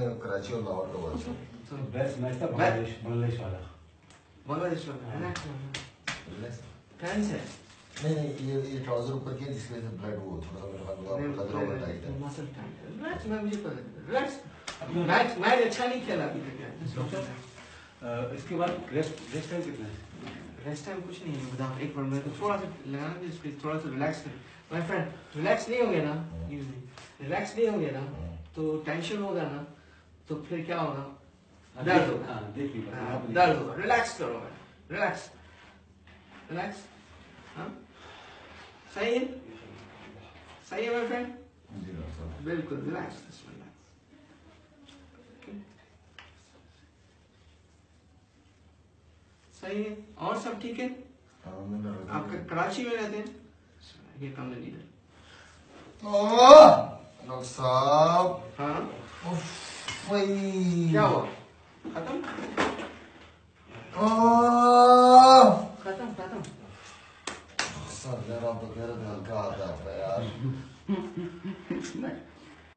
कराची और लाहौर का वर्ष तो बेस्ट मैच था बांग्लादेश वाला। बांग्लादेश वाला रिलैक्स फैन से नहीं ये ट्राउजर ऊपर किया जिसकी वजह से ब्लड वो थोड़ा सा मेरे ख्याल कदरों में टाइट है मसल टाइट है। रिलैक्स मैं मुझे पता है रिलैक्स मैच अच्छा नहीं खेला अभी तक। इसके बाद रेस्ट टाइम कितना है? रेस्ट टाइम कुछ नहीं है बता एक बार मैं तो थोड़ा सा लगाना भी इसको थोड़ा सा रिलैक्स कर माय फ्रेंड रिलैक्स नहीं होंगे ना रिलैक्स नहीं होंगे ना तो टेंशन होगा ना तो फिर क्या होगा दर्द होगा दर्द होगा रिलैक्स करो रिलैक्स रिलैक्स हाँ सही है माय फ्रेंड जी डॉक्टर साहब बिल्कुल रिलैक्स सही है और सब ठीक है आप कराची में रहते हैं ये कम नहीं है डॉक्टर साहब हाँ वही क्या हुआ खत्म खत्म सर यार आप तो कह रहे थे हल्का आता है यार